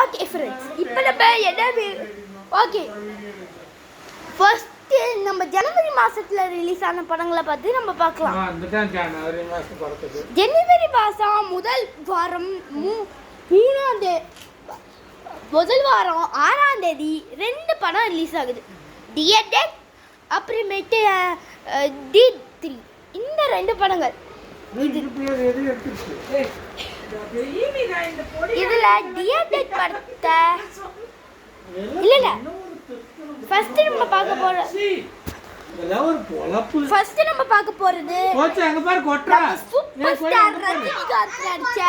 Okay friends, இப்போ நம்ம என்ன ஓகே ஃபர்ஸ்ட் நம்ம ஜனவரி மாசத்துல ரிலீஸ் ஆன படங்களை பார்த்து நம்ம பார்க்கலாம். ஜனவரி மாதம் முதல் வாரம் 6ஆம் தேதி 2 படம் ரிலீஸ் ஆகுது. டிஎட் அப்புறமேட்டு D3. இந்த 2 படங்கள் இதுல டிஎட் படத்தை இல்ல ஃபர்ஸ்ட் நம்ம பார்க்க போறது சூப்பர் ஸ்டார் ரஜினிகாந்த் நடிச்ச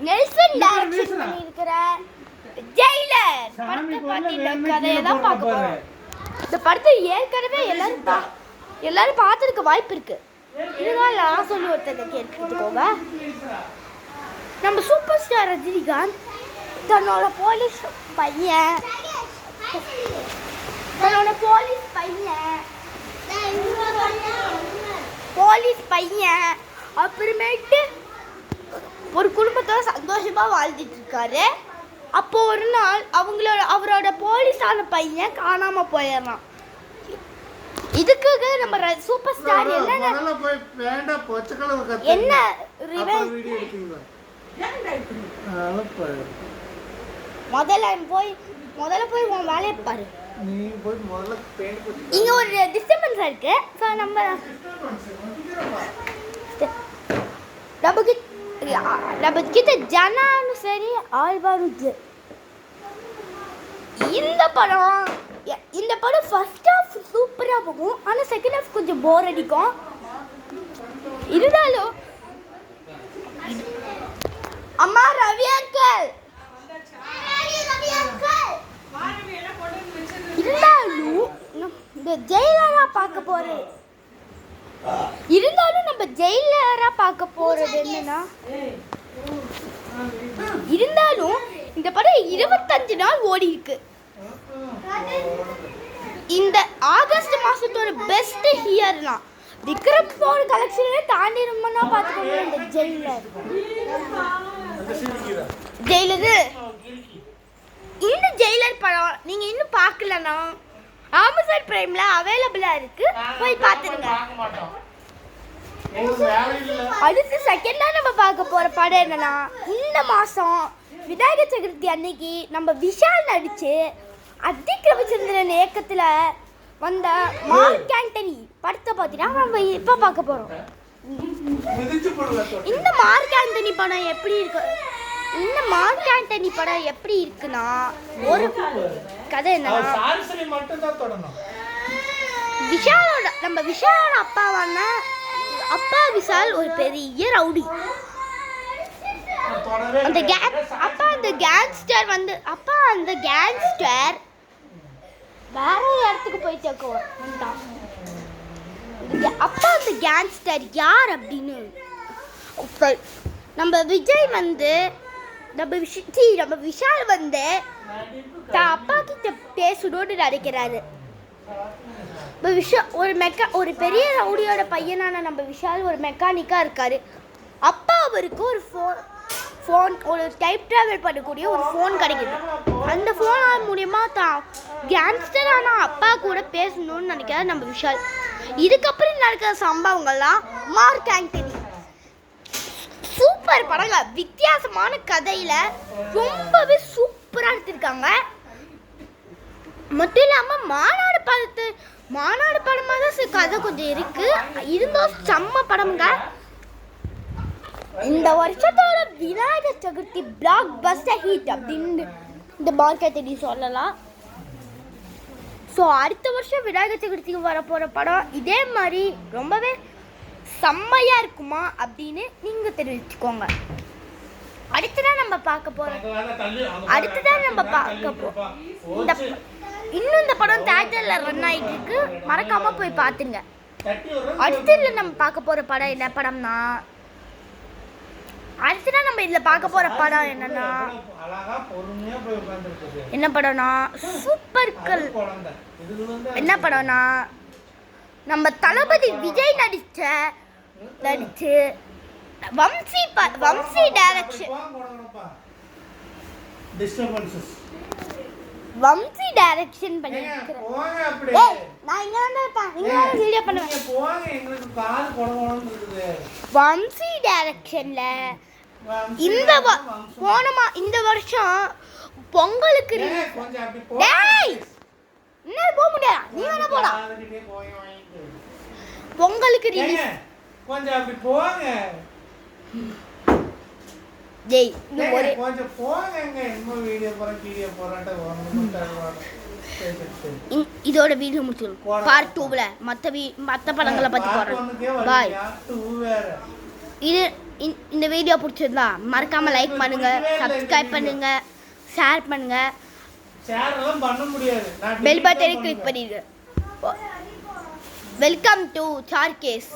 நெல்சன் டைரக்ஷன் பண்ணியிருக்கிற ஜெயிலர் படத்தை பத்தி இந்த கதையை தான் பார்க்க போறோம். இந்த படத்தை ஏற்கனவே எல்லாரும் பார்த்துருக்க வாய்ப்பு இருக்கு. இதனால நான் சொல்லி ஒருத்தங்க கேட்டுக்கோங்க. நம்ம சூப்பர் ஸ்டார் ரஜினிகாந்த் தன்னோட போலீஸ் பையன் அப்புறமேட்டு ஒரு குடும்பத்தோட சந்தோஷமா வாழ்ந்துட்டு இருக்காரு. அப்போ ஒரு நாள் அவரோட போலீஸான பையன் காணாம போயிடறான். இதுக்காக நம்ம சூப்பர் ஸ்டார் என்ன முதல்ல போய் உன் வேலையை பாரு. இங்க ஒரு டிஸ்டர்பன்ஸ் இருக்கு. நம்ம கிட்ட ஜனானும் சரி ஆழ்வாரும் இந்த படம் ஃபர்ஸ்ட் ஹாஃப் சூப்பரா போகும். ஆனா செகண்ட் ஹாஃப் கொஞ்சம் போர் அடிக்கும். இருந்தாலும் அம்மா ரவி அங்கிள் இருந்தாலும் இந்த ஜெயிலரா பார்க்க போறது என்னன்னா இருந்தாலும் இந்த படம் 25 நாள் ஓடி இருக்கு. இந்த ஆகஸ்ட் மாசத்தோட பெஸ்ட் ஹியர்லாம் விக்ரம் போர் கலெக்ஷனே தாண்டி ரொம்பனா பார்த்துக்கோங்க. இந்த இந்த ஜெயிலர் படம் நீங்க இன்னும் பார்க்கலனா அமேசான் பிரைம்ல அவைலபிளா இருக்கு, போய் பார்த்துருங்க. அடுத்து செகண்டா நம்ம பார்க்க போற படம் என்னன்னா, இந்த மாசம் விநாயகர் சதுர்த்தி அன்னைக்கு நம்ம விஷால் நடிச்சு அதிக் ரவிச்சந்திரன் இயக்கத்துல வந்த மார்க் ஆண்டனி படத்தை பார்த்தீங்கன்னா நம்ம இப்போ பார்க்க போறோம். இந்த மார்க் ஆண்டனி படம் எப்படி இருக்குன்னா, ஒரு கதை என்னன்னா, விஷாலோட அப்பா விஷால் ஒரு பெரிய ரவுடி. அந்த கேங்ஸ்டர் வேற இடத்துக்கு போய் வந்தான். அப்பா அந்த கேங்ஸ்டர் யார் அப்படின்னு நம்ம விஷால் தான் அப்பா கிட்ட பேசணும்னு நினைக்கிறாரு. ஒரு பெரிய ரவுடியோட பையனான நம்ம விஷால் ஒரு மெக்கானிக்கா இருக்காரு. அப்பா அவருக்கு ஒரு ஒரு டைப் டிராவல் பண்ணக்கூடிய ஒரு ஃபோன் கிடைக்குது. அந்த ஃபோன் மூலியமா தான் கேங்ஸ்டரான அப்பா கூட பேசணும்னு நினைக்கிறாரு நம்ம விஷால். இதுக்கப்புறம் நடக்கிற சம்பவங்கள்லாம் மார்க் ஆண்டனி சூப்பர் படங்க. வித்தியாசமான கதையில ரொம்பவே சூப்பரா எடுத்திருக்காங்க. மட்டும் இல்லாம மாநாடு படமா தான் கதை கொஞ்சம் இருக்கு. இருந்தும் செம்ம படம்ங்க. இந்த வருஷத்தோட விநாயகர் சதுர்த்தி பிளாக் பஸ்டர் ஹிட் அப்படின்னு இந்த மார்க்கெட்டை சொல்லலாம். ஸோ அடுத்த வருஷம் விநாயகர் சதுர்த்திக்கு வரப்போகிற படம் இதே மாதிரி ரொம்பவே செம்மையாக இருக்குமா அப்படின்னு நீங்கள் தெரிவிச்சுக்கோங்க. அடுத்ததான் நம்ம பார்க்க போகிறோம். இன்னும் இந்த படம் தியேட்டரில் ரன் ஆகிட்டு இருக்கு, மறக்காமல் போய் பார்த்துங்க. அடுத்ததில் நம்ம பார்க்க போகிற படம் என்ன படம்னா, அடுத்ததான் நம்ம இதில் பார்க்க போகிற படம் என்ன படம்னா சூப்பர் கல். என்ன படம்னா நம்ம தளபதி விஜய் நடிச்சு Vamshi direction disturbances. Vamshi direction பண்ணிருக்கேன். போங்க அப்படி. ஏய் நான் இங்க வந்து இருப்பேன். இங்க வந்து வீடியோ பண்ணுவேன். நீங்க போங்க, எங்களுக்கு காது கொடகொடன்னு இருக்குது. வம்சி டைரக்ஷன்ல இந்த போனமா இந்த வருஷம் பொங்கலுக்கு கொஞ்சம் அப்படி போ. டேய் என்ன போக முடியாது, நீ வேணா போடா. பொங்கலுக்கு ரிலீஸ். கொஞ்சம் அப்படி போங்க. டேய் இந்த ஒரு கொஞ்சம் போங்கங்க. இன்னும் வீடியோ போறாட்ட இதோட வீடியோ முடிச்சிருக்கோம். பார்ட் 2ல மத்த படங்களை பத்தி போறோம். பாய். இது இந்த வீடியோ பிடிச்சிருந்தா மறக்காம லைக் பண்ணுங்க, சப்ஸ்கிரைப் பண்ணுங்க, ஷேர் பண்ணுங்க. ஷேர் எல்லாம் பண்ண முடியாது. பெல் பட்டனை கிளிக் பண்ணிடுங்க. Welcome to சார்கேஸ்.